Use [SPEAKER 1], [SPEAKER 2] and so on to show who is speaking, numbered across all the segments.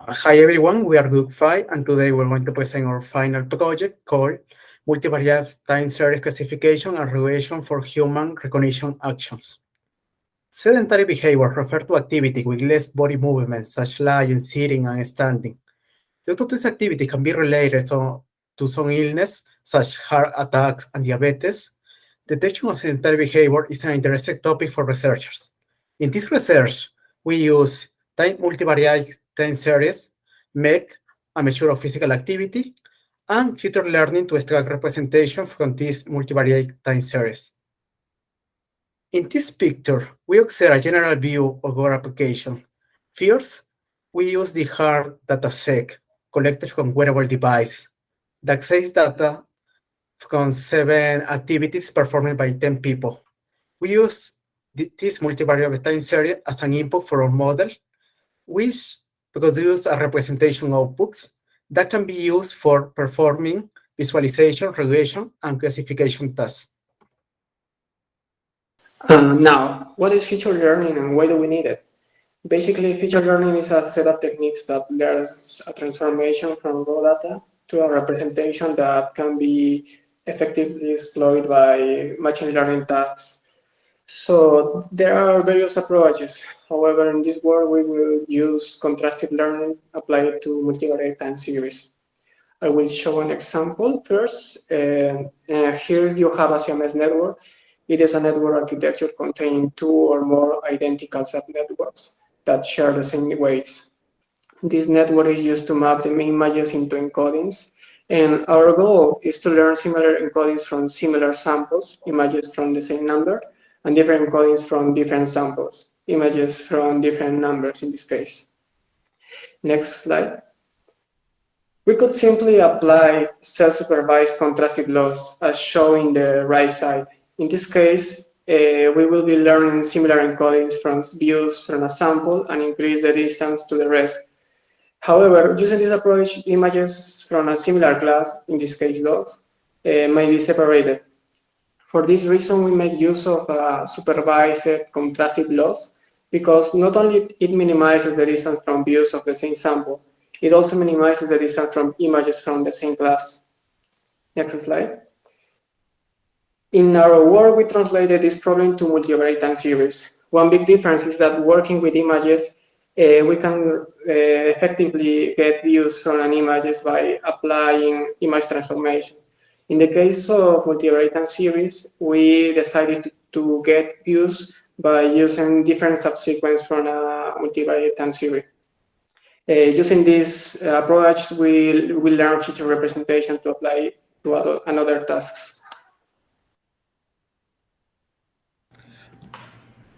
[SPEAKER 1] Hi everyone, we are Group 5 and today we're going to present our final project called Multivariate Time Series Classification and Regression for Human Recognition Actions. Sedentary behavior refers to activity with less body movement such as lying, sitting, and standing. Due to this activity can be related to some illness such as heart attacks and diabetes. Detection of sedentary behavior is an interesting topic for researchers. In this research, we use multivariate time series, MEC, a measure of physical activity, and feature learning to extract representation from this multivariate time series. In this picture, we observe a general view of our application. First, we use the hard dataset collected from wearable device that says data from 7 activities performed by 10 people. We use this multivariate time series as an input for our model, which produce a representation outputs that can be used for performing visualization, regression, and classification tasks.
[SPEAKER 2] Now, what is feature learning and why do we need it? Basically, feature learning is a set of techniques that learns a transformation from raw data to a representation that can be effectively exploited by machine learning tasks. So there are various approaches. However, in this work, we will use contrastive learning applied to multivariate time series. I will show an example first. Here you have a CMS network. It is a network architecture containing 2 or more identical subnetworks that share the same weights. This network is used to map the images into encodings, and our goal is to learn similar encodings from similar samples, images from the same number, and different encodings from different samples, images from different numbers in this case. Next slide. We could simply apply self-supervised contrastive loss as shown in the right side. In this case, we will be learning similar encodings from views from a sample and increase the distance to the rest. However, using this approach, images from a similar class, in this case dogs, may be separated. For this reason, we make use of a supervised contrastive loss because not only it minimizes the distance from views of the same sample, it also minimizes the distance from images from the same class. Next slide. In our work, we translated this problem to multivariate time series. One big difference is that working with images, we can effectively get views from an images by applying image transformations. In the case of multivariate time series, we decided to get views by using different subsequences from a multivariate time series. Using this approach, we will learn feature representation to apply to another tasks.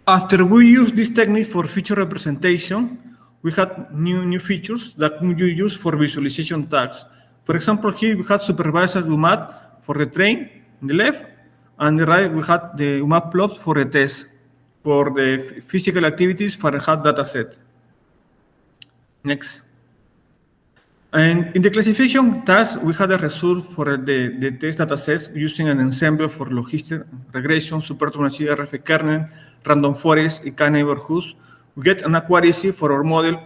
[SPEAKER 3] After we use this technique for feature representation, we had new features that we use for visualization tasks. For example, here we had supervised UMAP for the train on the left, and the right we had the UMAP plots for the test, for the physical activities for the hard data set. Next. And in the classification task, we had a result for the test data sets using an ensemble for logistic regression, supertomography, RF kernel, random forest, and neighborhoods. We get an accuracy for our model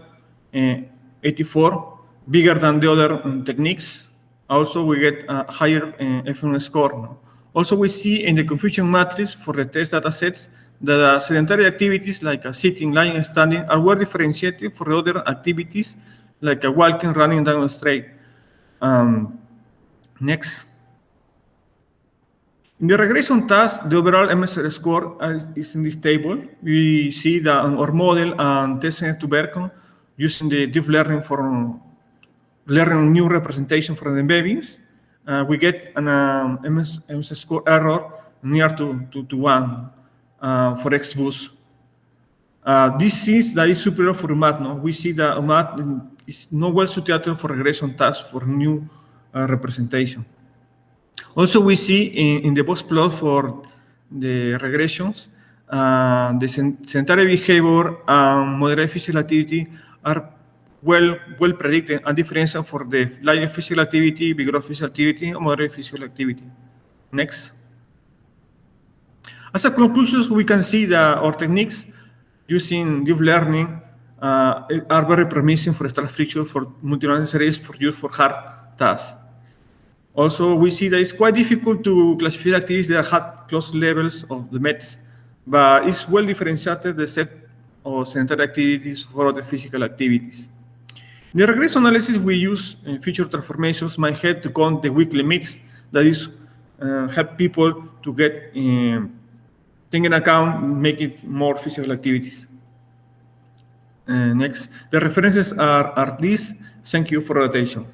[SPEAKER 3] 84, bigger than the other techniques. Also, we get a higher FM score. No? Also, we see in the confusion matrix for the test data sets that sedentary activities like sitting, lying, and standing are well differentiated for the other activities like walking, running down a street. Next. In the regression task, the overall MSR score is in this table. We see that our model and testing to Berkon using the deep learning for learning new representation from the embeddings. We get an MS score error near to 1 for XBoost. This is that is superior for UMAT. No? We see that UMAT is not well suited for regression tasks for new representation. Also, we see in the box plot for the regressions, the sedentary behavior and moderate physical activity are well predicted and differentiated for the light physical activity, vigorous physical activity, and moderate physical activity. Next. As a conclusion, we can see that our techniques using deep learning are very promising for start features for multilinear series for use for hard tasks. Also, we see that it's quite difficult to classify activities that have close levels of the METs, but it's well differentiated the set of sedentary activities for other physical activities. In the regression analysis, we use feature transformations might help to count the weak limits, that is, help people to get take into account making more physical activities. Next, the references are these. Thank you for your attention.